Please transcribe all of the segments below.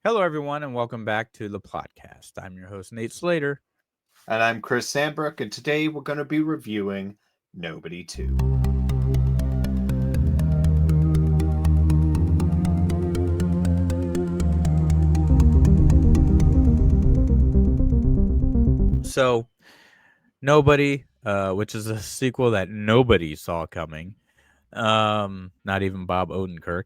Hello, everyone, and welcome back to the PlotCast. I'm your host, Nate Slater. And I'm Chris Sandbrook, and today we're going to be reviewing Nobody 2. So, Nobody, which is a sequel that nobody saw coming, not even Bob Odenkirk,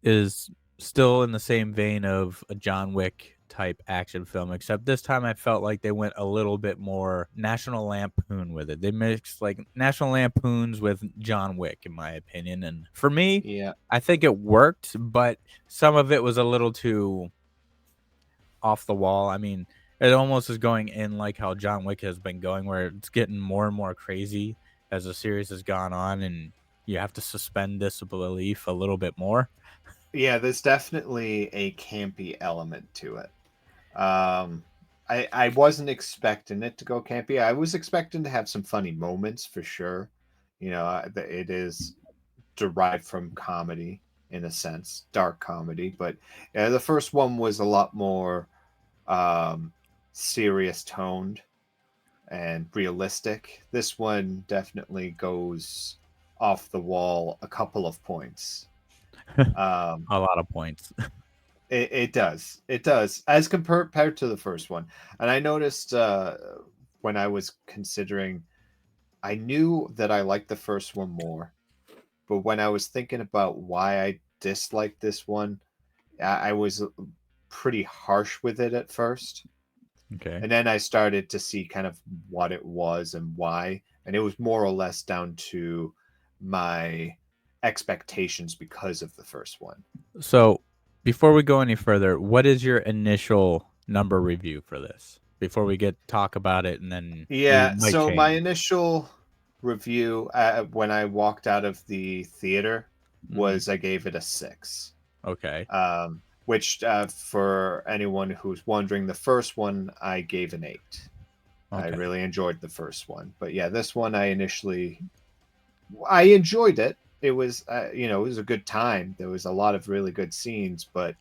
is still in the same vein of a John Wick type action film, except this time I felt like they went a little bit more National Lampoon with it. They mixed like National Lampoons with John Wick, in my opinion. And for me, Yeah. I think it worked, but some of it was a little too off the wall. I mean, it almost is going in like how John Wick has been going, where it's getting more and more crazy as the series has gone on, and you have to suspend disbelief a little bit more. Yeah, there's definitely a campy element to it. I wasn't expecting it to go campy. I was expecting to have some funny moments for sure. It is derived from comedy in a sense, dark comedy. But the first one was a lot more um, serious toned and realistic. This one definitely goes off the wall a couple of points. Um, A lot of points. it does. It does. As compared to the first one. And I noticed when I was considering, I knew that I liked the first one more. But when I was thinking about why I disliked this one, I was pretty harsh with it at first. Okay. And then I started to see kind of what it was and why. And it was more or less down to my expectations because of the first one. So, before we go any further, what is your initial number review for this? Before we get talk about it, and then we Yeah, might so my change. initial review when I walked out of the theater Mm-hmm. was I gave it a 6. Okay. Which, for anyone who's wondering, the first one I gave an 8. I Okay. really enjoyed the first one. But yeah, this one I enjoyed it. It was, it was a good time. There was a lot of really good scenes, but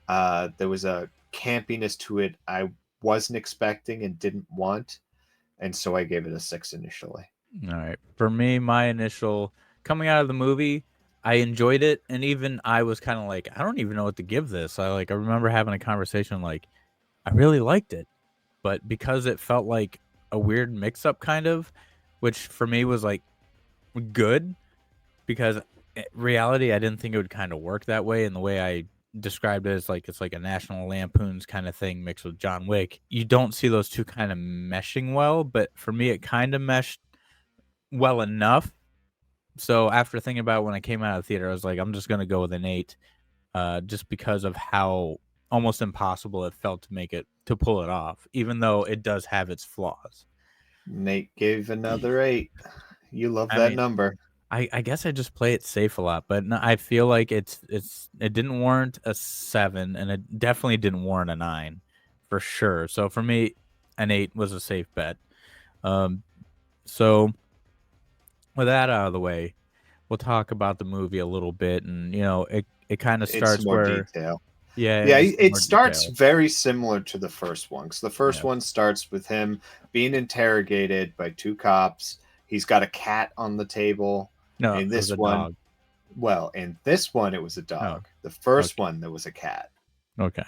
there was a campiness to it I wasn't expecting and didn't want, and so I gave it a 6 initially. All right. For me, my initial coming out of the movie, I enjoyed it, and even I was kind of like, I don't even know what to give this. I remember having a conversation like, I really liked it, but because it felt like a weird mix-up, kind of, which for me was like good, because reality, I didn't think it would kind of work that way. And the way I described it is like it's like a National Lampoon's kind of thing mixed with John Wick. You don't see those two kind of meshing well, but for me, it kind of meshed well enough. So after thinking about it when I came out of the theater, I was like, I'm just gonna go with an 8, just because of how almost impossible it felt to make it to pull it off, even though it does have its flaws. Nate gave another 8. You love I that mean, number. I guess I just play it safe a lot, but no, I feel like it didn't warrant a 7, and it definitely didn't warrant a 9, for sure. So for me, an 8 was a safe bet. Um, so with that out of the way, we'll talk about the movie a little bit, and it kind of It's some starts more where detail. Yeah, into some it more starts detail. very similar to the first one. Because the first Yeah. one starts with him being interrogated by 2 cops. He's got a cat on the table. No, In it was this a one, dog. it was a Oh, dog. The first okay. one, there was a cat. Okay.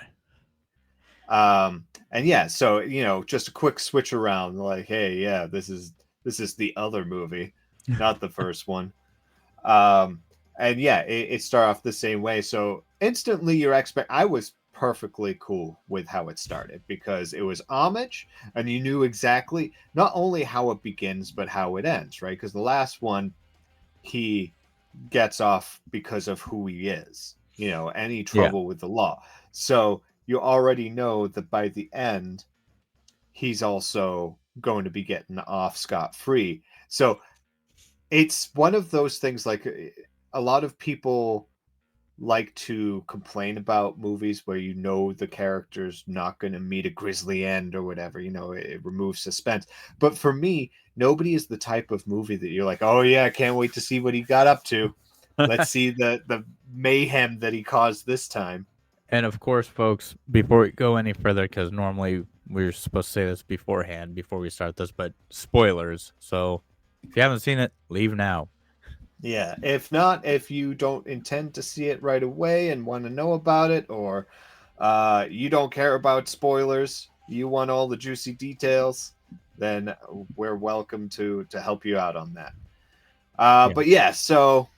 And yeah, so just a quick switch around, like, hey, yeah, this is the other movie, not the first one. Um, and yeah, it started off the same way. So instantly, I was perfectly cool with how it started because it was homage, and you knew exactly not only how it begins but how it ends, right? Because the last one, he gets off because of who he is, any Yeah. trouble with the law. So you already know that by the end, he's also going to be getting off scot free. So it's one of those things, like, a lot of people like to complain about movies where the character's not going to meet a grisly end or whatever, it removes suspense. But for me, Nobody is the type of movie that you're like, oh yeah, I can't wait to see what he got up to. Let's see the mayhem that he caused this time. And of course, folks, before we go any further, because normally we're supposed to say this beforehand before we start this, but spoilers. So if you haven't seen it, leave now. Yeah, if not, if you don't intend to see it right away and want to know about it, or you don't care about spoilers, you want all the juicy details, then we're welcome to help you out on that. Yeah. But yeah, so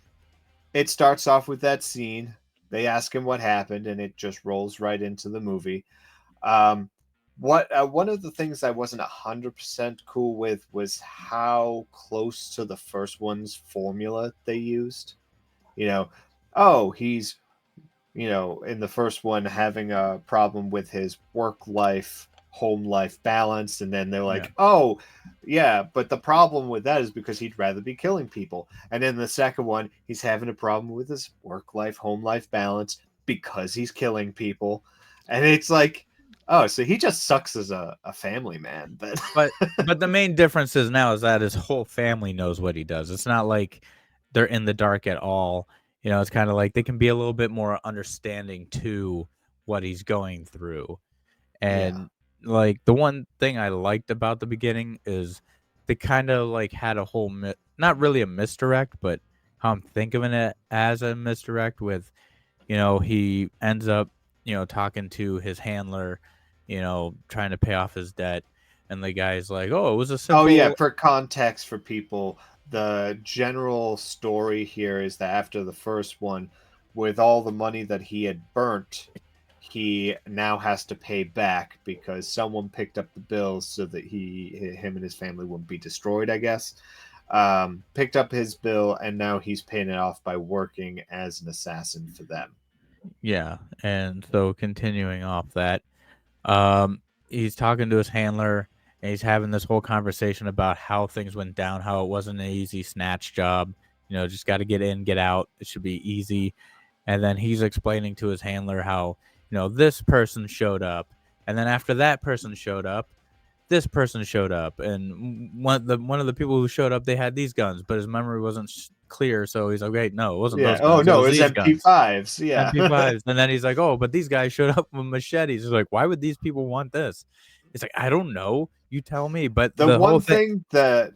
it starts off with that scene. They ask him what happened, and it just rolls right into the movie. Um, what One of the things I wasn't 100% cool with was how close to the first one's formula they used. You know, oh, he's in the first one having a problem with his work life, home life balance, and then they're Yeah. like, oh, yeah, but the problem with that is because he'd rather be killing people. And then the second one, he's having a problem with his work life, home life balance because he's killing people. And it's like, oh, so he just sucks as a family man. But But the main difference is now is that his whole family knows what he does. It's not like they're in the dark at all. You know, it's kind of like they can be a little bit more understanding to what he's going through. yeah. And like the one thing I liked about the beginning is they kind of like had a whole not really a misdirect, but how I'm thinking of it as a misdirect with, he ends up, talking to his handler, trying to pay off his debt. And the guy's like, "Oh, it was a Oh yeah, simple." for context for people, the general story here is that after the first one, with all the money that he had burnt, he now has to pay back because someone picked up the bills so that him and his family wouldn't be destroyed, I guess. Picked up his bill and now he's paying it off by working as an assassin for them. Yeah, and so continuing off that, Um, he's talking to his handler and he's having this whole conversation about how things went down, how it wasn't an easy snatch job. Just got to get in, get out. It should be easy. And then he's explaining to his handler how, this person showed up. And then after that person showed up, this person showed up. And one of the people who showed up, they had these guns, but his memory wasn't clear. So he's like, wait, no, it wasn't Yeah. those Oh guns. It no, was it's these guns. MP5s. Yeah. MP5s, and then he's like, "Oh, but these guys showed up with machetes." He's like, "Why would these people want this?" It's like, "I don't know. You tell me." But The the whole one thing. thing that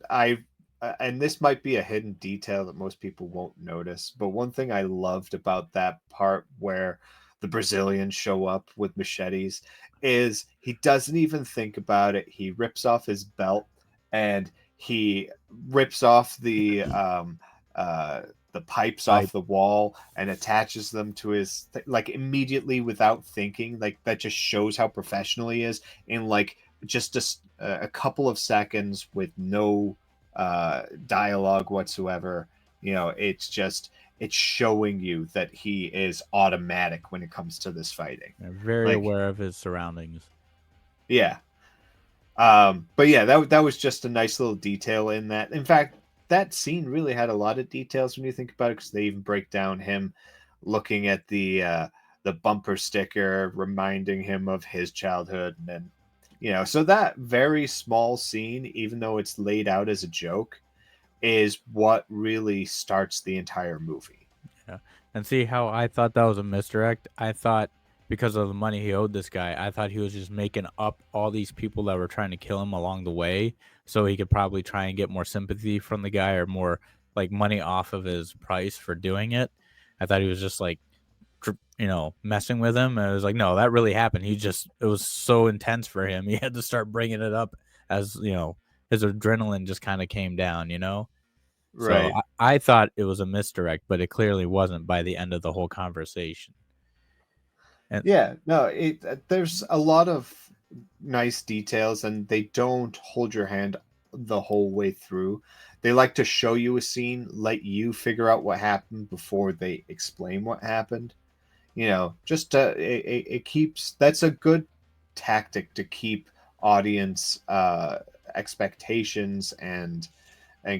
and this might be a hidden detail that most people won't notice, but one thing I loved about that part where the Brazilians show up with machetes is he doesn't even think about it. He rips off his belt and he rips off uh the pipes Like, off the wall and attaches them to his like immediately without thinking. Like that just shows how professional he is in like just a couple of seconds with no dialogue whatsoever. It's showing you that he is automatic when it comes to this fighting. very Like, aware of his surroundings. yeah. But yeah, that was just a nice little detail in that. In fact, that scene really had a lot of details when you think about it, because they even break down him looking at the bumper sticker, reminding him of his childhood, and then so that very small scene, even though it's laid out as a joke, is what really starts the entire movie. Yeah. And see how I thought that was a misdirect? I thought because of the money he owed this guy, I thought he was just making up all these people that were trying to kill him along the way so he could probably try and get more sympathy from the guy or more like money off of his price for doing it. I thought he was just like messing with him. And it was like, no, that really happened. It was so intense for him. He had to start bringing it up as, his adrenaline just kind of came down. So Right. I thought it was a misdirect, but it clearly wasn't by the end of the whole conversation. And Yeah, no, there's a lot of nice details, and they don't hold your hand the whole way through. They like to show you a scene, let you figure out what happened before they explain what happened. Just it keeps that's a good tactic to keep audience expectations and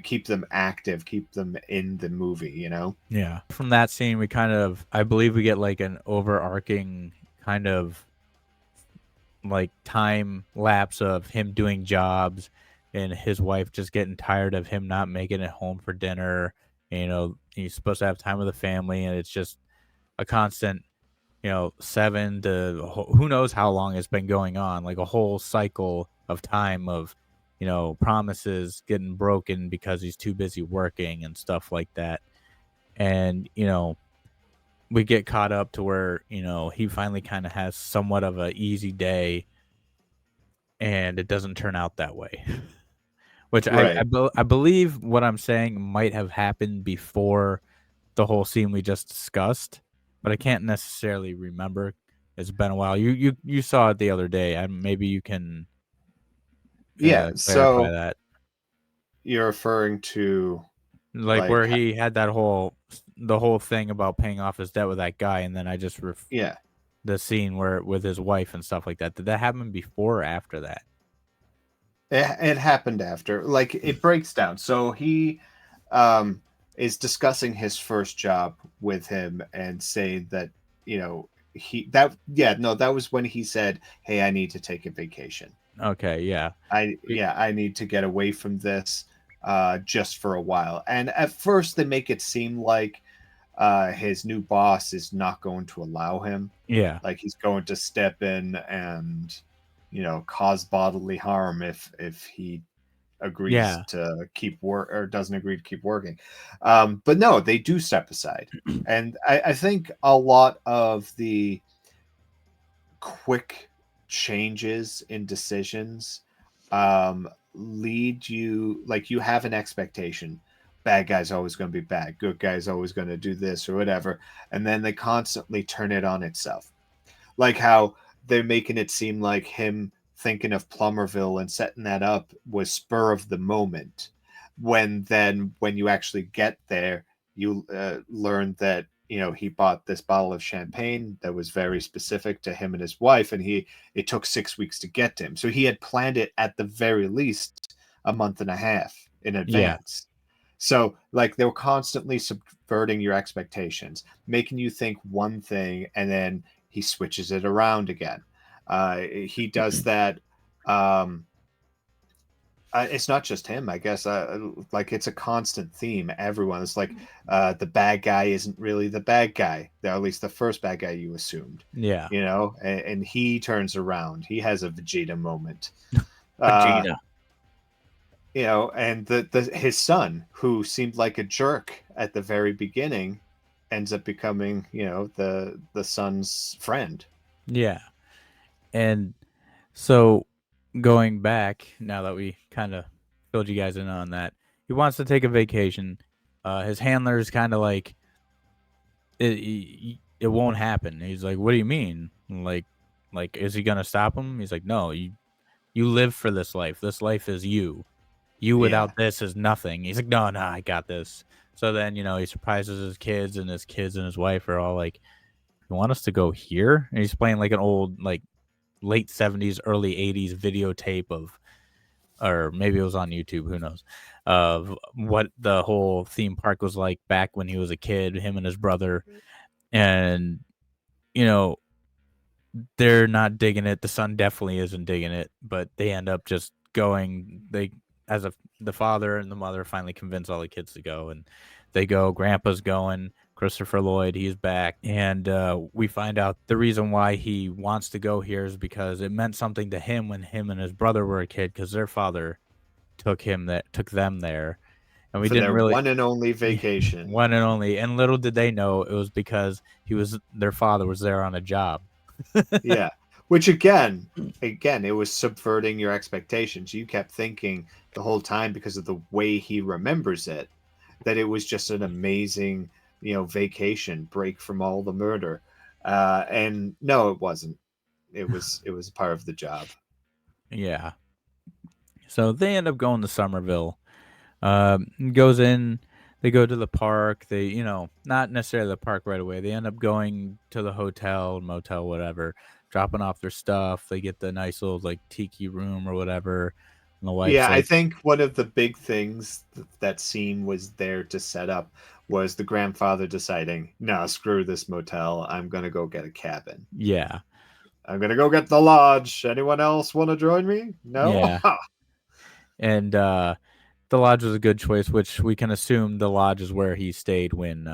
keep them active, keep them in the movie. yeah, from that scene, I believe we get like an overarching kind of like time lapse of him doing jobs and his wife just getting tired of him not making it home for dinner. He's supposed to have time with the family, and it's just a constant. 7 to who knows how long it's been going on, like a whole cycle of time of, promises getting broken because he's too busy working and stuff like that. And, we get caught up to where, he finally kind of has somewhat of a easy day and it doesn't turn out that way. Which Right. I believe what I'm saying might have happened before the whole scene we just discussed, but I can't necessarily remember. It's been a while. You saw it the other day. Maybe you can Yeah. clarify So that. you're referring to Like like where he had the whole thing about paying off his debt with that guy, and then I just yeah, the scene where with his wife and stuff like that. Did that happen before or after that? it happened after. Like it breaks down. So he um is discussing his first job with him and saying that, he that yeah, no, that was when he said, "Hey, I need to take a vacation. Okay, yeah. I need to get away from this just for a while." And at first they make it seem like his new boss is not going to allow him. Yeah. Like he's going to step in and, cause bodily harm if he agrees Yeah. to keep work or doesn't agree to keep working. But no, they do step aside. And I think a lot of the quick changes in decisions lead you, like, you have an expectation. Bad guy's always going to be bad, good guy's always going to do this or whatever, and then they constantly turn it on itself. Like how they're making it seem like him thinking of Plummerville and setting that up was spur of the moment, when then when you actually get there, you learn that, he bought this bottle of champagne that was very specific to him and his wife, and it took 6 weeks to get to him, so he had planned it at the very least a month and a half in Yeah. advance. So like they were constantly subverting your expectations, making you think one thing, and then he switches it around again. He does that. Um, it's not just him, I guess. Like it's a constant theme. Everyone is like, the bad guy isn't really the bad guy. Or at least the first bad guy you assumed, Yeah. and he turns around. He has a Vegeta moment. Uh, Vegeta. and the his son, who seemed like a jerk at the very beginning, ends up becoming, the son's friend. Yeah. And so going back, now that we kind of filled you guys in on that, he wants to take a vacation. His handler's kind of like, it won't happen. He's like, what do you mean? Like, is he gonna stop him? He's like, no, you live for this life. This life is you. You Yeah, without this is nothing. He's like, no, no, I got this. So then, he surprises his kids and his wife are all like, you want us to go here? And he's playing like an old, like late 70s, early 80s videotape of, or maybe it was on YouTube, who knows, of what the whole theme park was like back when he was a kid, him and his brother. And, you know, they're not digging it. The son definitely isn't digging it, but they end up just going. As a the father and the mother finally convince all the kids to go, and they go. Grandpa's going. Christopher Lloyd, he's back, and we find out the reason why he wants to go here is because it meant something to him when him and his brother were a kid, because their father took them there, and we for didn't their really one and only vacation. one and only, and little did they know it was because their father was there on a job. Yeah. Which again, it was subverting your expectations. You kept thinking the whole time, because of the way he remembers it, that it was just an amazing, vacation break from all the murder. And no, it wasn't. It was part of the job. Yeah. So they end up going to Somerville. Goes in. They go to the park. They, not necessarily the park right away. They end up going to the hotel, motel, whatever, dropping off their stuff. They get the nice little like tiki room or whatever. And the wife's Yeah, I like, think one of the big things that scene was there to set up was the grandfather deciding, no, screw this motel. I'm going to go get a cabin. yeah, I'm going to go get the lodge. Anyone else want to join me? No? yeah. And the lodge was a good choice, which we can assume the lodge is where he stayed when.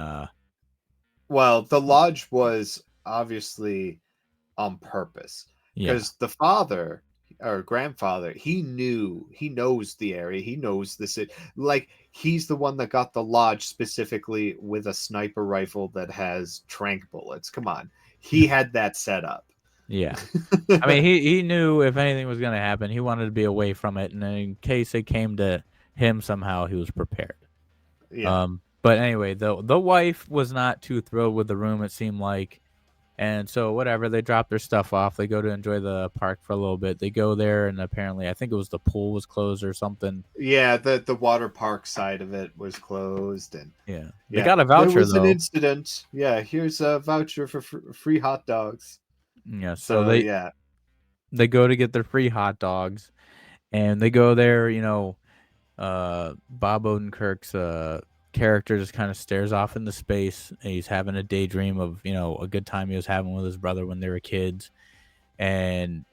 Well, the lodge was obviously on purpose, Yeah. because the father or grandfather, he knows the area, he knows this, like he's the one that got the lodge specifically with a sniper rifle that has tranq bullets. Come on, he had that set up. Yeah. I mean, he knew if anything was gonna happen, he wanted to be away from it, and in case it came to him somehow, he was prepared. Yeah. But anyway, the wife was not too thrilled with the room, it seemed like, and so whatever, they drop their stuff off, they go to enjoy the park for a little bit. They go there, and apparently, I think it was the pool was closed or something. Yeah, the water park side of it was closed, and Yeah, they yeah, got a there voucher was an though. incident. Yeah, here's a voucher for free hot dogs. Yeah, so So yeah, they go to get their free hot dogs, and they go there, Bob Odenkirk's character just kind of stares off into space, and he's having a daydream of a good time he was having with his brother when they were kids. And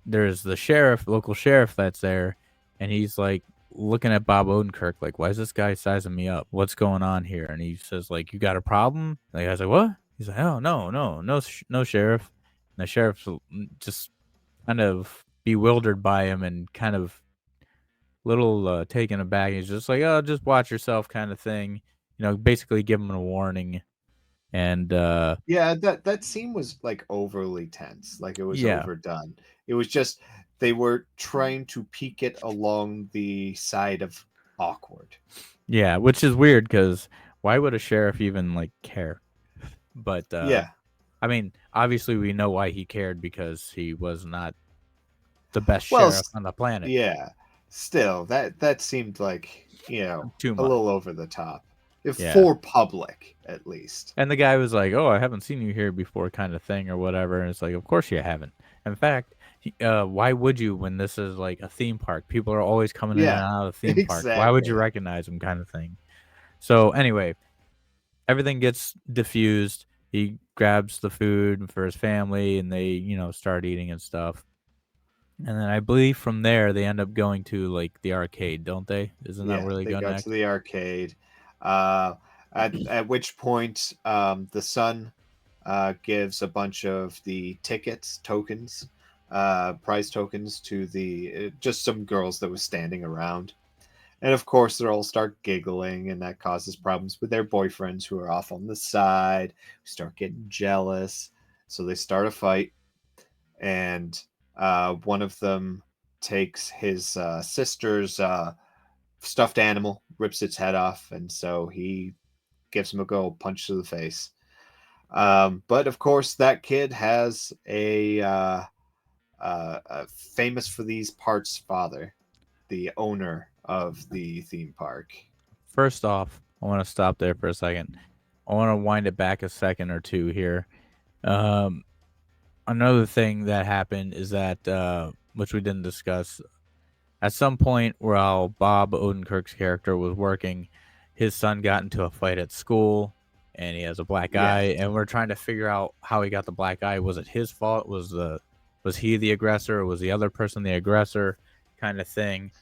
there's the local sheriff that's there, and he's like looking at Bob Odenkirk like, why is this guy sizing me up? What's going on here? And he says like, you got a problem? And the guy's like, what? He's like, oh, no, no, no, no, sheriff. And the sheriff's just kind of bewildered by him and kind of little taken aback. He's just like, "Oh, just watch yourself," kind of thing. Basically give him a warning. And yeah, that scene was like overly tense, like it was yeah, overdone. It was just they were trying to peak it along the side of awkward. yeah, which is weird because why would a sheriff even like care? But Yeah. I mean, obviously we know why he cared because he was not the best Well, sheriff on the planet. yeah. Still, that seemed like, Too a much. little over the top. If Yeah. for public, at least. And the guy was like, "Oh, I haven't seen you here before," kind of thing, or whatever. And it's like, "Of course you haven't." In fact, why would you when this is like a theme park? People are always coming in and Yeah. out of the theme park. Why would you Exactly. recognize him, kind of thing? So anyway, everything gets diffused. He grabs the food for his family, and they, start eating and stuff. And then I believe from there they end up going to like the arcade, don't they? Isn't that Yeah, where they they go got to next? the arcade. Uh, at which point, the son gives a bunch of the tickets, tokens, prize tokens to the just some girls that was standing around. And of course, they all start giggling, and that causes problems with their boyfriends who are off on the side, who start getting jealous. So they start a fight, and one of them takes his sister's stuffed animal, rips its head off, and so he gives him a go punch to the face. But of course, that kid has a famous for these parts father, the owner of the theme park. First off, I want to stop there for a second. I want to wind it back a second or two here. Um, Another thing that happened is that, which we didn't discuss, at some point while Bob Odenkirk's character was working, his son got into a fight at school, and he has a black Yes. eye, and we're trying to figure out how he got the black eye. Was it his fault? Was he the aggressor, or was the other person the aggressor, kind of thing?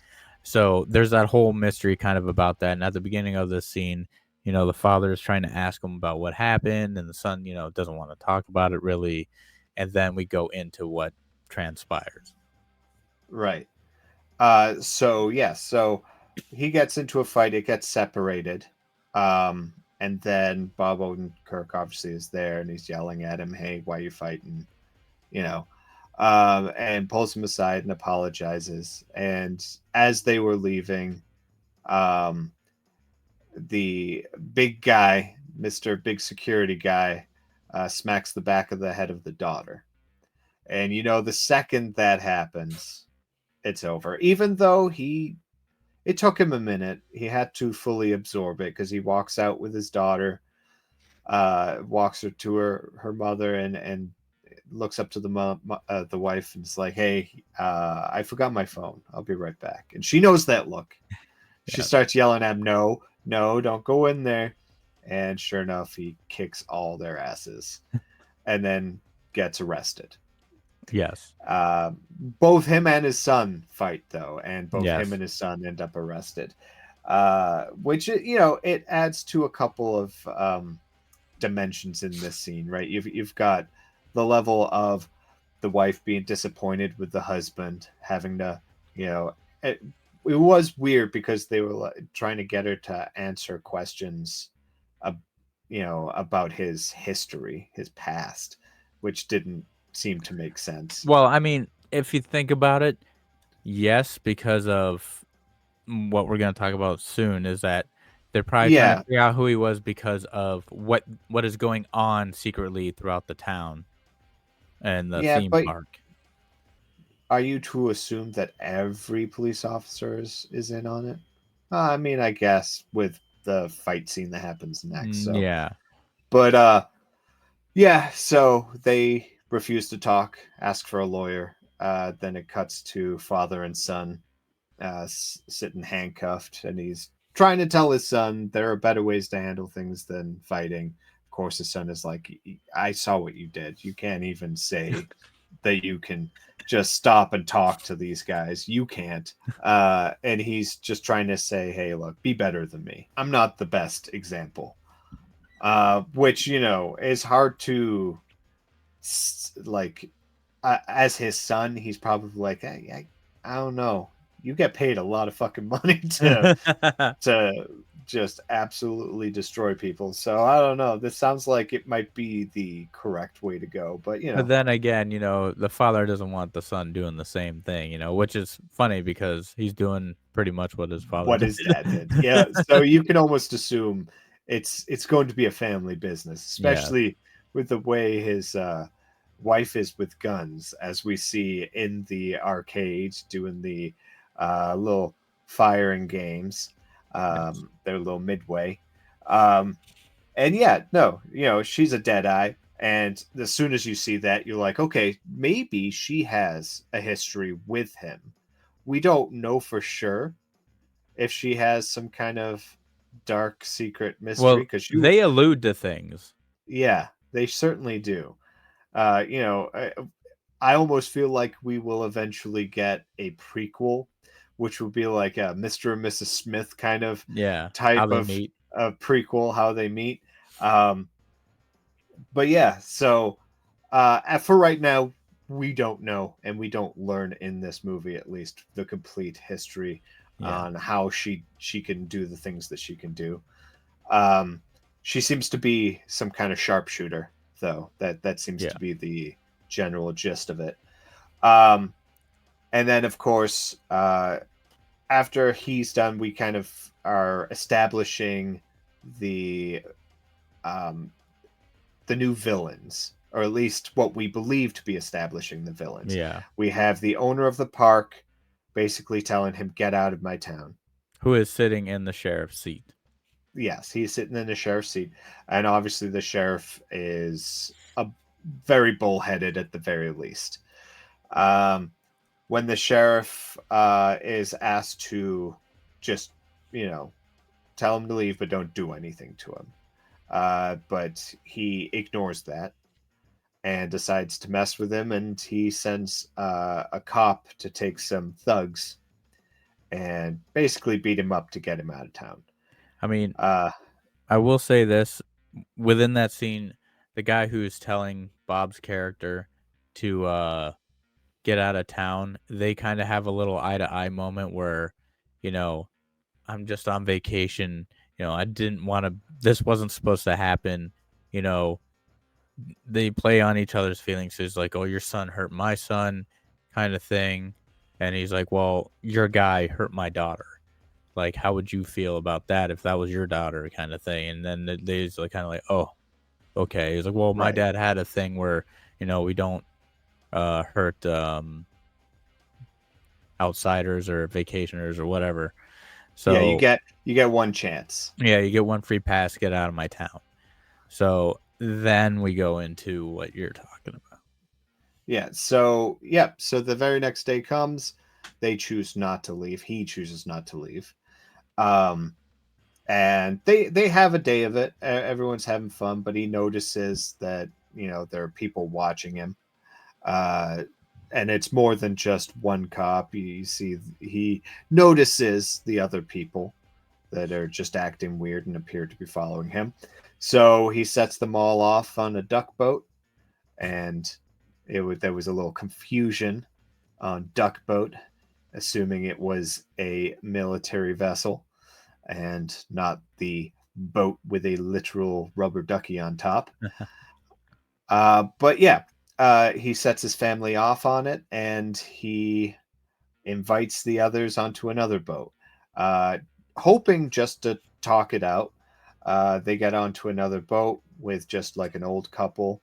So there's that whole mystery kind of about that. And at the beginning of this scene, the father is trying to ask him about what happened, and the son, doesn't want to talk about it really. And then we go into what transpires. Right. So yeah, so he gets into a fight, it gets separated. And then Bob Odenkirk obviously is there and he's yelling at him, "Hey, why are you fighting?" You know. And pulls him aside and apologizes. And as they were leaving, um, the big guy, Mr. Big Security Guy, smacks the back of the head of the daughter. And the second that happens, it's over. Even though it took him a minute, he had to fully absorb it because he walks out with his daughter, walks her to her mother, and looks up to the wife and is like, "Hey, I forgot my phone. I'll be right back." And she knows that look. She Yeah. starts yelling at him, "No, no, don't go in there." And sure enough, he kicks all their asses and then gets arrested. Yes. Both him and his son fight though, and both him Yes. and his son end up arrested. Which it adds to a couple of dimensions in this scene, right? You've got the level of the wife being disappointed with the husband, having to, you know, it was weird because they were like, trying to get her to answer questions, uh, about his history, his past, which didn't seem to make sense. Well, I mean, if you think about it, yes, because of what we're gonna talk about soon is that they're probably trying to Yeah, figure out who he was because of what is going on secretly throughout the town and the yeah, theme but park. are you to assume that every police officer is in on it? I mean, I guess with the fight scene that happens next. So, Yeah. but yeah. So they refuse to talk, ask for a lawyer. Then it cuts to father and son sitting handcuffed, and he's trying to tell his son there are better ways to handle things than fighting. Of course, his son is like, "I saw what you did. You can't even say that you can just stop and talk to these guys. You can't." And he's just trying to say, "Hey, look, be better than me. I'm not the best example." Which is hard to like. As his son, he's probably like, I don't know. You get paid a lot of fucking money to just absolutely destroy people. So I don't know. This sounds like it might be the correct way to go, but But then again, the father doesn't want the son doing the same thing, which is funny because he's doing pretty much what his father what did. his dad did. Yeah, so you can almost assume it's going to be a family business, Yeah. especially with the way his wife is with guns, as we see in the arcade doing the little firing games, Yes. their little midway. Um, and yeah, no, she's a dead eye. And as soon as you see that, you're like, okay, maybe she has a history with him. We don't know for sure if she has some kind of dark secret mystery, Well, because they allude to things. yeah, they certainly do. uh you know I, I almost feel like we will eventually get a prequel, which will be like a Mr. and Mrs. Smith kind of Yeah, how type they meet. of prequel, how they meet. um but yeah, so for right now, we don't know, and we don't learn in this movie, at least, the complete history Yeah. on how she can do the things that she can do. Um, she seems to be some kind of sharpshooter, though. That seems Yeah. to be the general gist of it. Um, and then, of course, after he's done, we kind of are establishing the um, the new villains, or at least what we believe to be establishing the villains. Yeah. We have the owner of the park basically telling him, "Get out of my town." Who is sitting in the sheriff's seat. Yes, he's sitting in the sheriff's seat, and obviously the sheriff is a very bullheaded at the very least. Um, when the sheriff is asked to just, you know, tell him to leave, but don't do anything to him, but he ignores that and decides to mess with him, and he sends a cop to take some thugs and basically beat him up to get him out of town. I mean, Uh, I will say this, within that scene, the guy who's telling Bob's character to, get out of town, they kinda have a little eye-to-eye moment where, you know, "I'm just on vacation, I didn't wanna this wasn't supposed to happen," you know, they play on each other's feelings. So he's like, "Oh, your son hurt my son," kinda thing, and he's like, "Well, your guy hurt my daughter. Like, how would you feel about that if that was your daughter?" Kinda thing, and then they's like, kinda like, "Oh, okay." He's like, "Well, my right. dad had a thing where, we don't, hurt, outsiders or vacationers or whatever. Yeah, So, you get one chance. yeah, you get one free pass, get out of my town." So, then we go into what you're talking about. Yeah. So, yep. So the very next day comes, they choose not to leave. He chooses not to leave. Um, and they have a day of it. Everyone's having fun, but he notices that there are people watching him. Uh, and it's more than just one cop. You see, he notices the other people that are just acting weird and appear to be following him. So he sets them all off on a duck boat, and there was a little confusion on Duck Boat, assuming it was a military vessel and not the boat with a literal rubber ducky on top. But yeah, he sets his family off on it, and he invites the others onto another boat, uh, hoping just to talk it out. They get onto another boat with just like an old couple,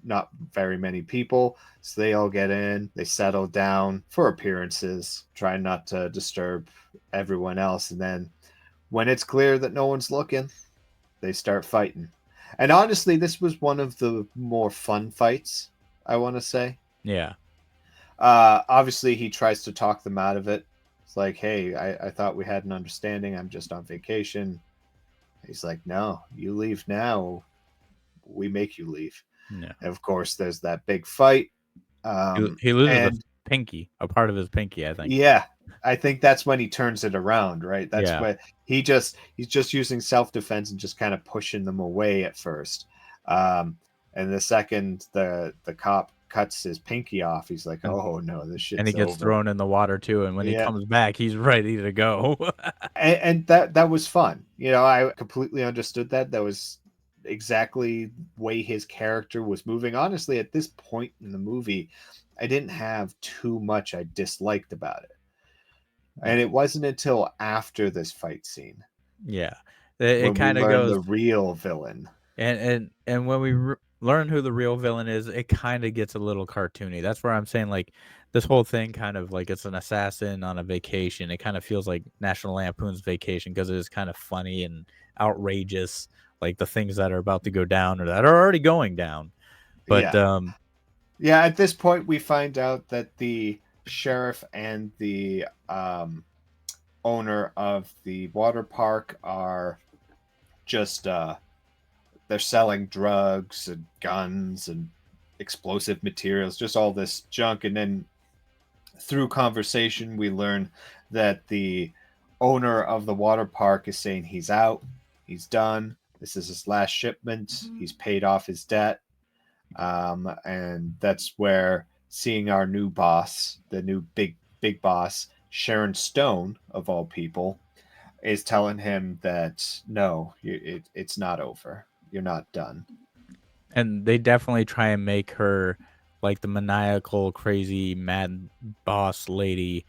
not very many people. So they all get in, they settle down for appearances, try not to disturb everyone else. And then when it's clear that no one's looking, they start fighting. And honestly, this was one of the more fun fights, I want to say. Yeah. Obviously, he tries to talk them out of it. It's like, hey, I thought we had an understanding. I'm just on vacation. He's like, no, you leave now. We make you leave. Yeah. And of course, there's that big fight. He loses And a part of his pinky, I think. yeah, I think that's when he turns it around, right? That's Yeah. when he's just using self defense and just kind of pushing them away at first. And the second the cop cuts his pinky off, he's like, And "Oh no, this and he shit's gets over." thrown in the water too, and when he Yeah, comes back, he's ready to go. and that was fun. I completely understood that. That was exactly the way his character was moving. Honestly, at this point in the movie, I didn't have too much I disliked about it. And it wasn't until after this fight scene Yeah. It when we kinda learned goes the real villain. and when we learn who the real villain is, it kinda gets a little cartoony. That's where I'm saying, like, this whole thing kind of like it's an assassin on a vacation. It kinda feels like National Lampoon's Vacation because it is kind of funny and outrageous, like the things that are about to go down or that are already going down. But, Yeah. Yeah, at this point we find out that the sheriff and the owner of the water park are just they're selling drugs and guns and explosive materials, just all this junk. And then through conversation, we learn that the owner of the water park is saying he's out, he's done. This is his last shipment. He's paid off his debt. And that's where seeing our new boss, the new big boss, Sharon Stone, of all people, is telling him that no, it's not over. You're not done. and they definitely try and make her like the maniacal, crazy, mad boss lady.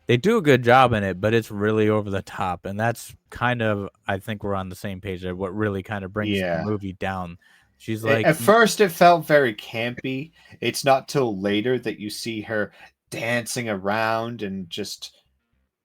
They do a good job in it, but it's really over the top, and that's kind of I think we're on the same page there, what really kind of brings the Yeah. movie down. She's like At first, it felt very campy. It's not till later that you see her dancing around and just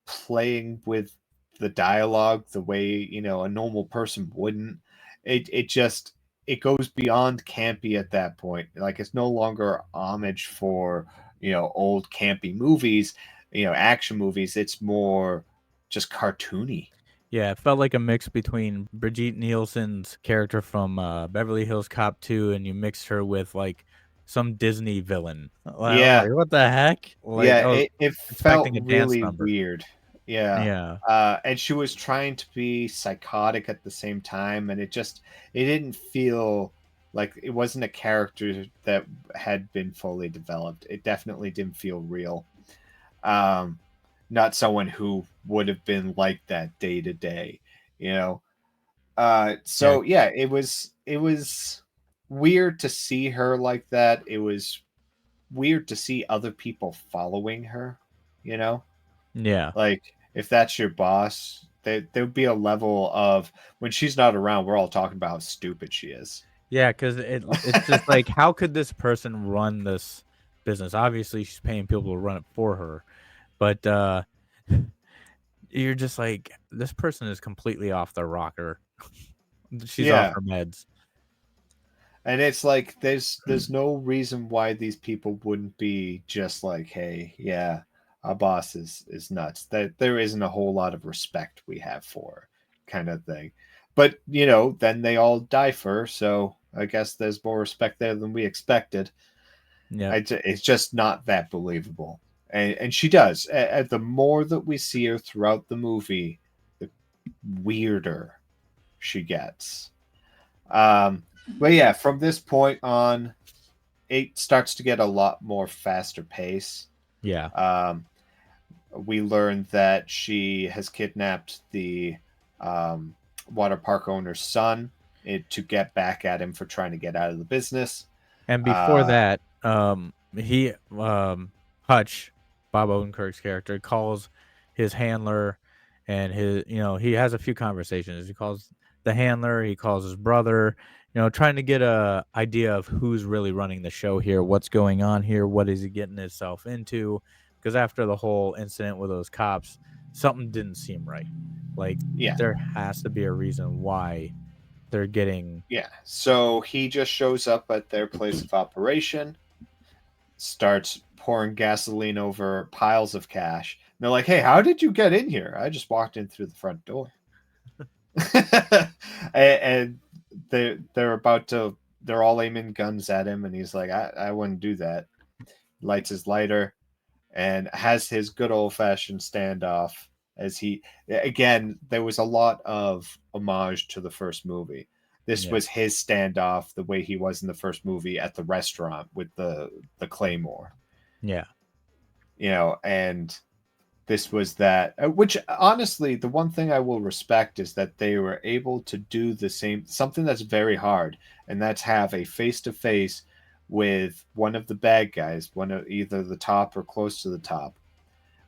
playing with the dialogue the way a normal person wouldn't. It goes beyond campy at that point. Like, it's no longer homage for old campy movies, action movies. It's more just cartoony. Yeah, it felt like a mix between Brigitte Nielsen's character from, Beverly Hills Cop 2, and you mixed her with, like, some Disney villain. I'm Yeah, like, "What the heck?" Like, yeah, I was it felt expecting a dance really number. weird. Yeah. Yeah. And she was trying to be psychotic at the same time, and it didn't feel like it wasn't a character that had been fully developed. It definitely didn't feel real. Um, Not someone who would have been like that day to day, you know. Yeah. So yeah, it was weird to see her like that. It was weird to see other people following her, you know? Yeah. Like, if that's your boss, there would be a level of when she's not around, we're all talking about how stupid she is. Yeah, 'cause it's just like, how could this person run this business? Obviously, she's paying people to run it for her, but, you're just like, "This person is completely off their rocker." She's off Yeah. her meds. And it's like there's no reason why these people wouldn't be just like, hey, yeah, our boss is nuts. That there isn't a whole lot of respect we have for her, kind of thing. But then they all die first, so I guess there's more respect there than we expected. Yep. It's just not that believable. And she does. The more that we see her throughout the movie, the weirder she gets. But yeah, from this point on, it starts to get a lot more faster pace. Yeah. Um, we learned that she has kidnapped the um, water park owner's son to get back at him for trying to get out of the business. And before Uh, that, he Hutch, Bob Odenkirk's character, calls his handler and he has a few conversations. He calls the handler, he calls his brother, trying to get a idea of who's really running the show here, what's going on here, what is he getting himself into? Because after the whole incident with those cops, something didn't seem right. Like yeah, there has to be a reason why they're getting yeah. So he just shows up at their place of operation, starts pouring gasoline over piles of cash. And they're like, "Hey, how did you get in here?" "I just walked in through the front door." And they're about to they're all aiming guns at him, and he's like, I wouldn't do that. Lights his lighter and has his good old fashioned standoff as he again, there was a lot of homage to the first movie. This yeah, was his standoff the way he was in the first movie at the restaurant with the claymore, yeah, and this was that, which honestly, the one thing I will respect is that they were able to do the same, something that's very hard, and that's have a face to face with one of the bad guys, one of either the top or close to the top,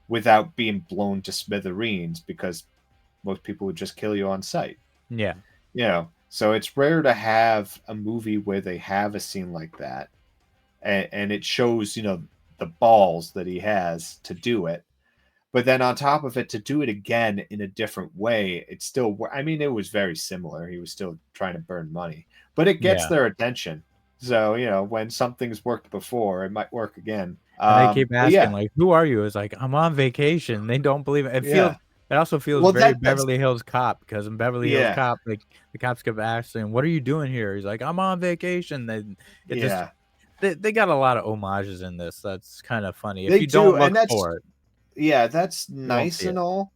without being blown to smithereens, because most people would just kill you on sight. yeah. So it's rare to have a movie where they have a scene like that, and it shows, the balls that he has to do it. But then on top of it, to do it again in a different way, it's still, I mean, it was very similar. He was still trying to burn money, but it gets Yeah, their attention. So, when something's worked before, it might work again. and they keep But asking, yeah, like, "Who are you?" It's like, "I'm on vacation." They don't believe it. yeah. It also feels Well, very that's, Beverly Hills Cop, because in Beverly Hills yeah, Cop, like, the cops kept asking, "What are you doing here?" He's like, "I'm on vacation." Then it just yeah. they got a lot of homages in this. That's kinda funny. If They you don't do. look And that's, for it, yeah, that's you won't nice see and it. all.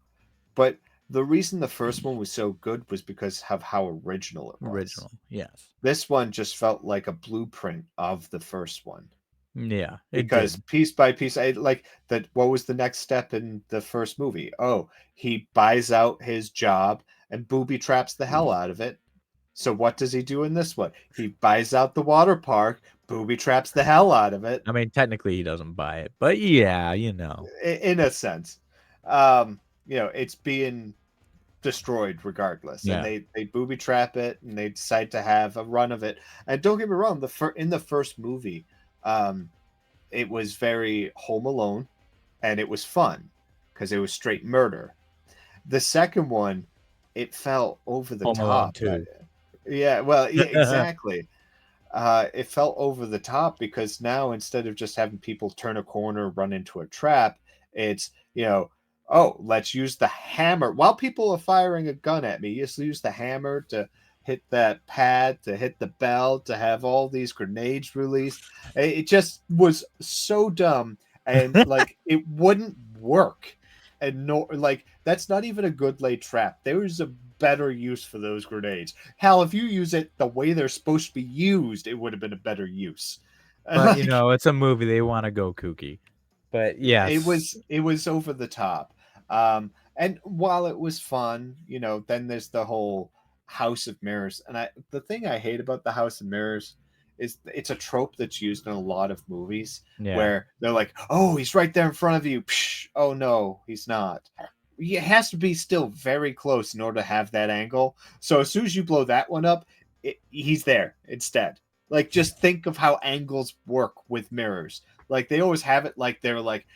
But the reason the first one was so good was because of how original it was. Original, yes. This one just felt like a blueprint of the first one. Yeah, it Because did. piece by piece, I like that. What was the next step in the first movie? Oh, he buys out his job and booby traps the hell out of it. So what does he do in this one? He buys out the water park, booby traps the hell out of it, I mean, technically, he doesn't buy it, but yeah, in a sense. It's being destroyed regardless, and Yeah. they booby trap it, and they decide to have a run of it. And don't get me wrong, in the first movie, um, it was very Home Alone, and it was fun because it was straight murder. The second one, it fell over the Home Alone top. 2. Yeah, well, yeah, exactly. It fell over the top because now instead of just having people turn a corner, run into a trap, it's, oh, let's use the hammer. While people are firing a gun at me, just use the hammer to hit that pad, to hit the bell, to have all these grenades released. It just was so dumb, and like it wouldn't work. And no, like that's not even a good laid trap. There is a better use for those grenades. Hell, if you use it the way they're supposed to be used, it would have been a better use. And But, like it's a movie, they wanna go kooky. But it yes. was it was over the top. And while it was fun, then there's the whole House of Mirrors. And the thing I hate about the House of Mirrors is it's a trope that's used in a lot of movies Yeah. where they're like, "Oh, he's right there in front of you." Psh, oh no, he's not. It has to be still very close in order to have that angle. So as soon as you blow that one up, he's there instead. Like, just think of how angles work with mirrors. Like, they always have it like they're like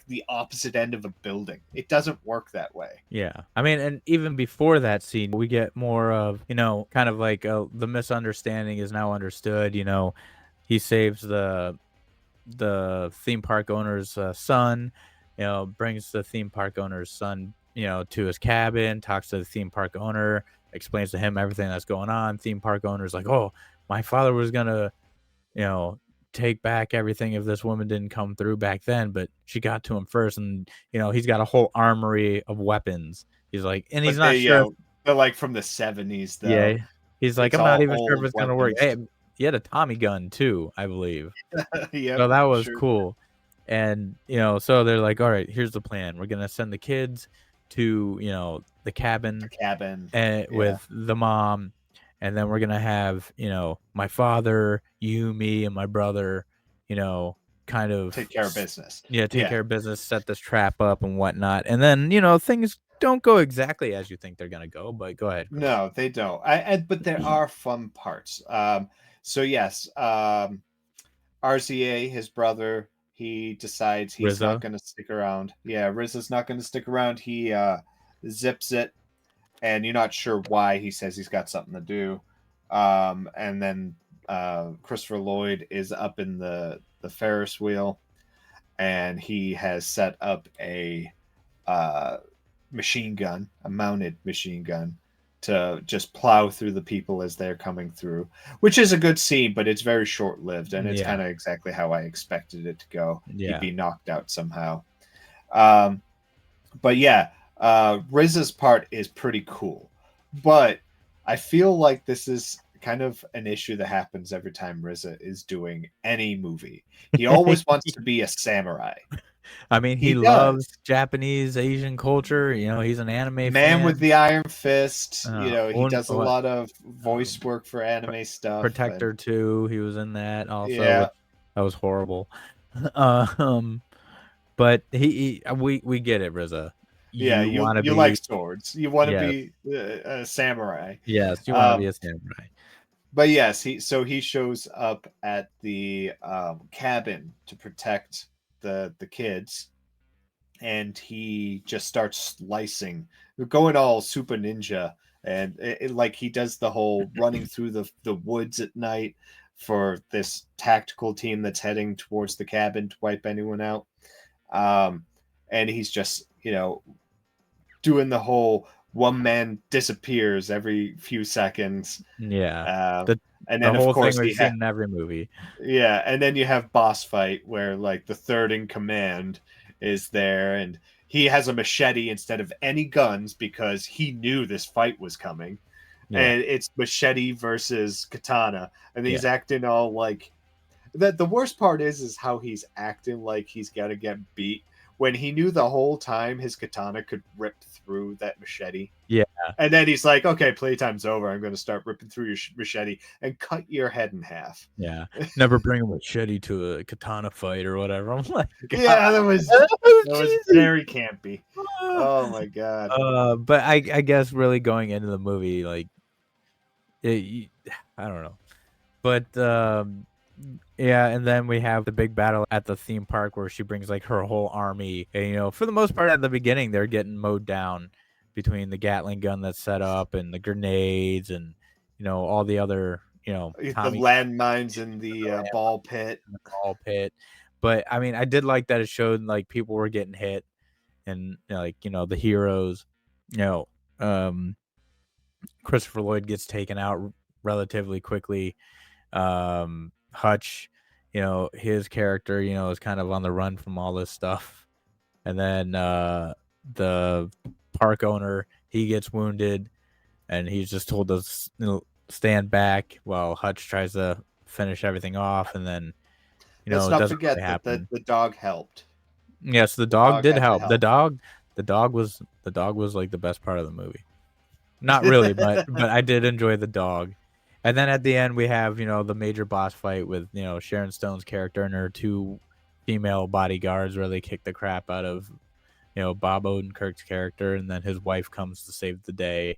the opposite end of a building. It doesn't work that way. Yeah. I mean, and even before that scene, we get more of, kind of like, the misunderstanding is now understood, he saves the theme park owner's, son, brings the theme park owner's son, to his cabin, talks to the theme park owner, explains to him everything that's going on. Theme park owner's like, "Oh, my father was gonna, you know, take back everything if this woman didn't come through back then, but she got to him first." And, he's got a whole armory of weapons. He's like, and he's But not sure if they're like from the 70s yeah, though. he's like, It's "I'm not all even sure if old it's gonna work." Hey, weapons. he had a Tommy gun too, I believe. Yep, So that was sure. cool. And, so they're like, "All right, here's the plan. We're gonna send the kids to, the The cabin, cabin. Yeah. with the mom, and then we're gonna have, my father, you, me, and my brother, kind Take of care of business. yeah, take Yeah. care of business, set this trap up and whatnot." And then, things don't go exactly as you think they're gonna go, but go ahead, Chris. No, they don't. But there are fun parts. So yes, RZA, his brother, he decides he's not RZA. going to stick around. Yeah, Rizzo's not going to stick around. He zips it, and you're not sure why. He says he's got something to do. And then Christopher Lloyd is up in the Ferris wheel, and he has set up a uh, machine gun, a mounted machine gun, to just plow through the people as they're coming through, which is a good scene, but it's very short lived, and it's Yeah, kind of exactly how I expected it to go. He'd yeah. be knocked out somehow. Um, but yeah, Riz's part is pretty cool, but I feel like this is kind of an issue that happens every time RZA is doing any movie. He always wants to be a samurai. I mean, he He does. loves Japanese, Asian culture, he's an anime Man with fan. the Iron Fist, he Un does a what lot of voice um, work for anime stuff, and Protector 2, he was in that also, yeah, which that was horrible. Um, but we get it, RZA. yeah. You You wanna you like be swords. You want to Yes, be a samurai. yes, you wanna be Um, a samurai. but yes, he shows up at the cabin to protect the kids, and he just starts slicing, going all super ninja, and like he does the whole running through the woods at night for this tactical team that's heading towards the cabin to wipe anyone out. Um, and he's just doing the whole one man disappears every few seconds. Yeah. Uh, The and the then of whole thing course we've seen in every movie. yeah, and then you have boss fight where like the third in command is there, and he has a machete instead of any guns because he knew this fight was coming. Yeah, And it's machete versus katana, and yeah. he's acting all like that. The worst part is how he's acting like he's got to get beat when he knew the whole time his katana could rip through that machete. Yeah, And then he's like, "Okay, playtime's over. I'm going to start ripping through your machete and cut your head in half." yeah. Never bring a machete to a katana fight or whatever. I'm like, God, Yeah, that was oh, Jesus. very campy. Oh my god. But I guess really going into the movie, like, it I don't know. But, yeah, and then we have the big battle at the theme park where she brings, like, her whole army, and, for the most part at the beginning, they're getting mowed down between the Gatling gun that's set up and the grenades and, all the other, The Tommy landmines in the the land ball pit. in the ball pit. But, I mean, I did like that it showed, like, people were getting hit and, like, the heroes, you know, um, Christopher Lloyd gets taken out relatively quickly. Hutch, his character, is kind of on the run from all this stuff. And then the park owner, he gets wounded and he's just told to stand back while Hutch tries to finish everything off. And then, Let's it not doesn't really forget that happen. the dog helped. Yes, the The dog dog did had to help. help. The dog was like the best part of the movie. Not really, but I did enjoy the dog. And then at the end we have, the major boss fight with, Sharon Stone's character and her two female bodyguards where they kick the crap out of, Bob Odenkirk's character, and then his wife comes to save the day.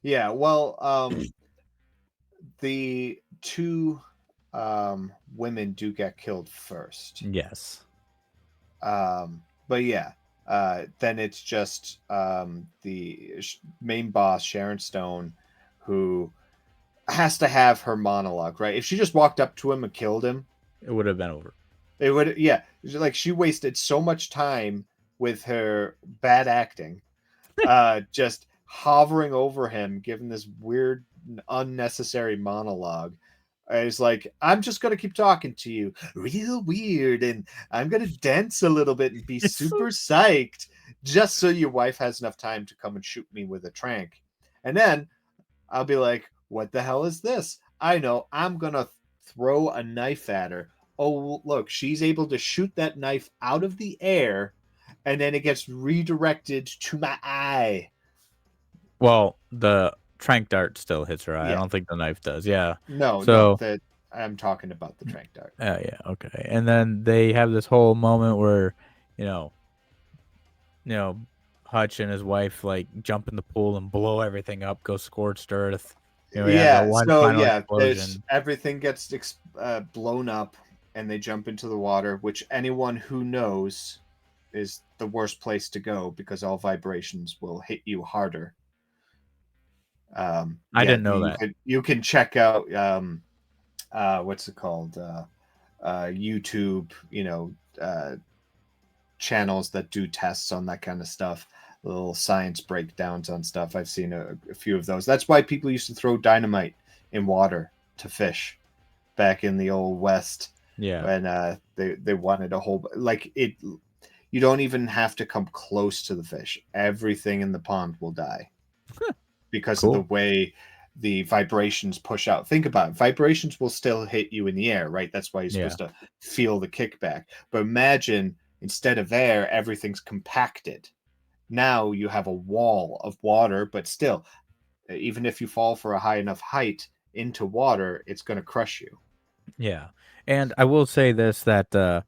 Yeah, well, the two women do get killed first. Yes. But yeah, then it's just the main boss, Sharon Stone, who has to have her monologue, right? If she just walked up to him and killed him, It would have been over. it would, yeah. Like she wasted so much time with her bad acting, just hovering over him, giving this weird, unnecessary monologue. It's like, I'm just gonna keep talking to you, real weird, and I'm gonna dance a little bit and be It's so super psyched, just so your wife has enough time to come and shoot me with a trank. And then I'll be like, what the hell is this? I know. I'm gonna throw a knife at her. Oh, look, she's able to shoot that knife out of the air, and then it gets redirected to my eye. Well, the trank dart still hits her eye. I Yeah. don't think the knife does. Yeah. No, So, that I'm talking about the trank dart. yeah, okay. And then they have this whole moment where, you know, you know, Hutch and his wife like jump in the pool and blow everything up, go scorched earth. We have that Yeah, one so final yeah, there's explosion. everything gets blown up, and they jump into the water, which anyone who knows is the worst place to go because all vibrations will hit you harder. I Yeah, didn't know that. you can check out what's it called, YouTube, channels that do tests on that kind of stuff, little science breakdowns on stuff. I've seen a few of those. That's why people used to throw dynamite in water to fish back in the old west Yeah. when they wanted a whole like it. You don't even have to come close to the fish. Everything in the pond will die because of the Cool. way the vibrations push out. Think about it. Vibrations will still hit you in the air, right? That's why you're Yeah. supposed to feel the kickback. But imagine instead of air, everything's compacted. Now you have a wall of water, but still, even if you fall for a high enough height into water, it's going to crush you. Yeah. And I will say this that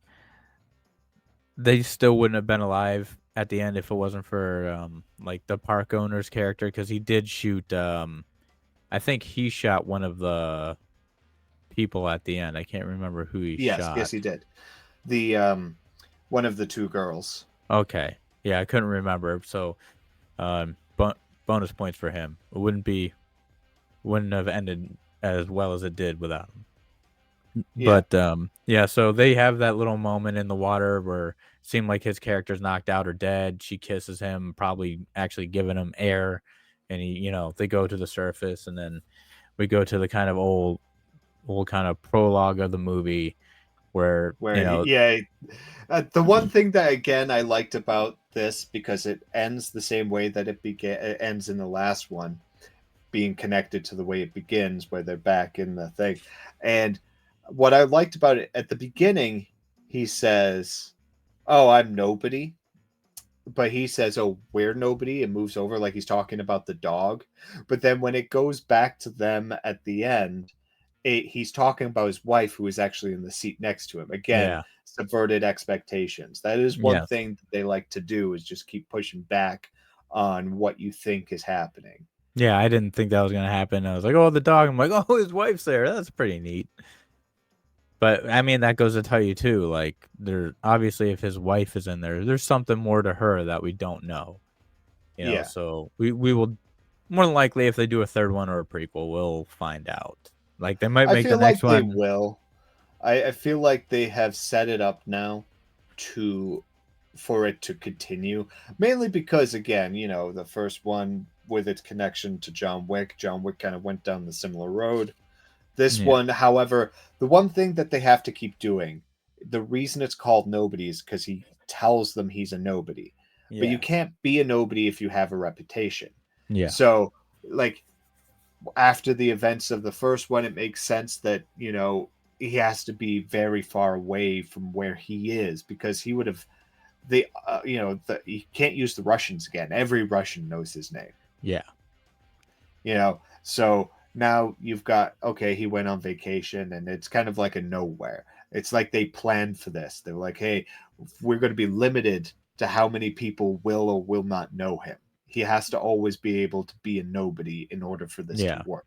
they still wouldn't have been alive at the end if it wasn't for like the park owner's character because he did shoot I think he shot one of the people at the end. I can't remember who he Yes, shot. he did. The one of the two girls. Okay. Yeah, I couldn't remember. So bonus points for him. It wouldn't have ended as well as it did without him. Yeah, But yeah, so they have that little moment in the water where it seemed like his character's knocked out or dead. She kisses him, probably actually giving him air, and they go to the surface, and then we go to the kind of old kind of prologue of the movie where where yeah, the one thing that again I liked about this because it ends the same way that it ends in the last one, being connected to the way it begins, where they're back in the thing. And what I liked about it at the beginning, he says, "Oh, I'm nobody," but he says, "Oh, we're nobody," and moves over like he's talking about the dog. But then when it goes back to them at the end, he's talking about his wife who is actually in the seat next to him. Again, yeah, subverted expectations. That is one yes, thing that they like to do is just keep pushing back on what you think is happening. yeah, I didn't think that was gonna happen. I was like, oh, the dog. I'm like, oh, his wife's there. That's pretty neat. But I mean, that goes to tell you too. Like, there obviously, if his wife is in there, there's something more to her that we don't know. Yeah. So we will more than likely, if they do a third one or a prequel, we'll find out. Like, they might I make the feel like next they one. will. I feel like they have set it up now to for it to continue. Mainly because again, the first one with its connection to John Wick kind of went down the similar road. This Yeah, one, however, the one thing that they have to keep doing, the reason it's called nobody is because he tells them he's a nobody. But you yeah, can't be a nobody if you have a reputation. yeah, So, like, after the events of the first one, it makes sense that, he has to be very far away from where he is because he would have, he can't use the Russians again. Every Russian knows his name. yeah, So now you've got, okay, he went on vacation and it's kind of like a nowhere. It's like they planned for this. They're like, hey, we're going to be limited to how many people will or will not know him. He has to always be able to be a nobody in order for this to yeah, work.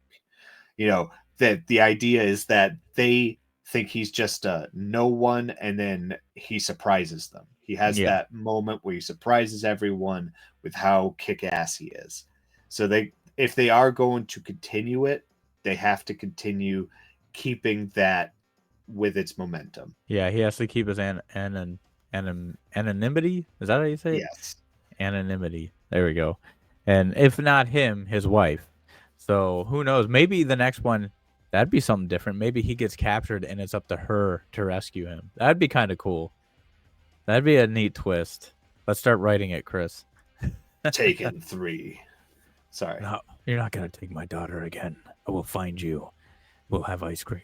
That the idea is that they think he's just a no one and then he surprises them. He has yeah, that moment where he surprises everyone with how kick-ass he is. So if they are going to continue it, they have to continue keeping that with its momentum. yeah. He has to keep his anonymity. Is that how you say it? Yes. Anonymity. There we go. And if not him, his wife. So who knows? Maybe the next one, that'd be something different. Maybe he gets captured and it's up to her to rescue him. That'd be kind of cool. That'd be a neat twist. Let's start writing it, Chris. Taken 3. Sorry. No, you're not gonna take my daughter again. I will find you. we'll have ice cream.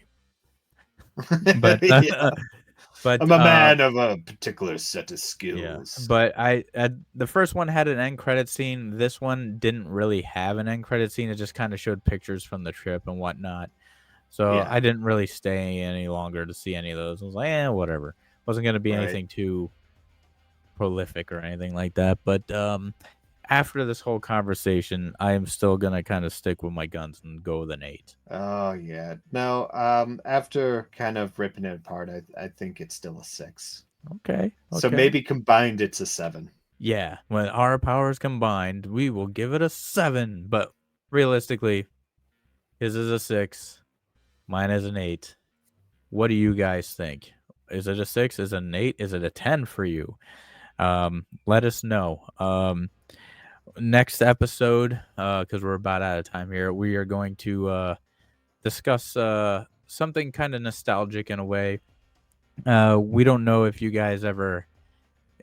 But Yeah. but I'm a man of a particular set of yeah, skills. but the first one had an end credit scene. This one didn't really have an end credit scene. It just kind of showed pictures from the trip and whatnot. So Yeah, I didn't really stay any longer to see any of those. I was like, whatever. Wasn't gonna be right. anything too prolific or anything like that. But after this whole conversation, I am still gonna kind of stick with my guns and go with an 8. Oh yeah. No, after kind of ripping it apart, I think it's still a 6. Okay, So okay. maybe combined it's a 7. Yeah, when our powers combined, we will give it a 7. But realistically, his is a 6, mine is an 8. What do you guys think? Is it a 6? Is it an 8? Is it a 10 for you? Let us know. Next episode, because we're about out of time here, we are going to discuss something kind of nostalgic in a way. We don't know if you guys ever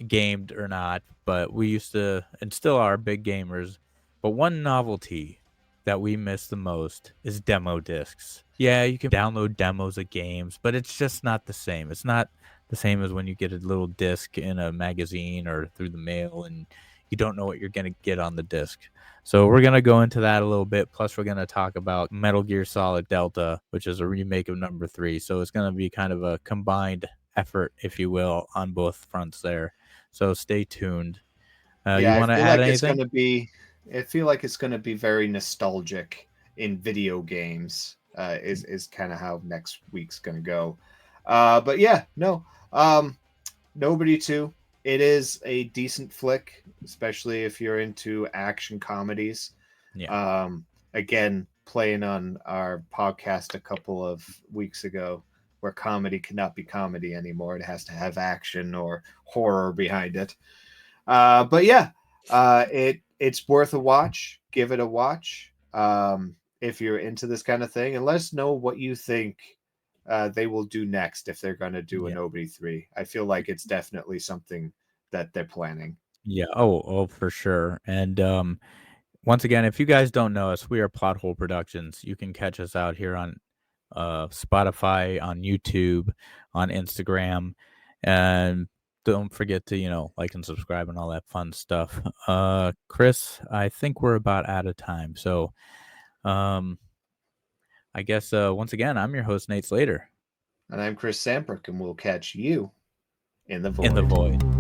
gamed or not, but we used to and still are big gamers. But one novelty that we miss the most is demo discs. Yeah, you can download demos of games, but it's just not the same. It's not the same as when you get a little disc in a magazine or through the mail and you don't know what you're going to get on the disc. So we're going to go into that a little bit. Plus, we're going to talk about Metal Gear Solid Delta, which is a remake of number 3. So it's going to be kind of a combined effort, if you will, on both fronts there. So stay tuned. Yeah, You want to add anything? I feel like it's gonna be very nostalgic in video games. Is kind of how next week's gonna go. But yeah, no. Nobody 2. It is a decent flick, especially if you're into action comedies. Yeah. Again, playing on our podcast a couple of weeks ago, where comedy cannot be comedy anymore. It has to have action or horror behind it. But yeah, it's worth a watch. Give it a watch if you're into this kind of thing, and let us know what you think they will do next if they're going to do an Yeah. Obity 3. I feel like it's definitely something that they're planning. Yeah. Oh, for sure. And once again, if you guys don't know us, we are Plot Hole Productions. You can catch us out here on Spotify, on YouTube, on Instagram, and don't forget to like and subscribe and all that fun stuff. Chris, I think we're about out of time, so um, I guess once again, I'm your host Nate Slater And I'm Chris Samprick, and we'll catch you in the in the void. void.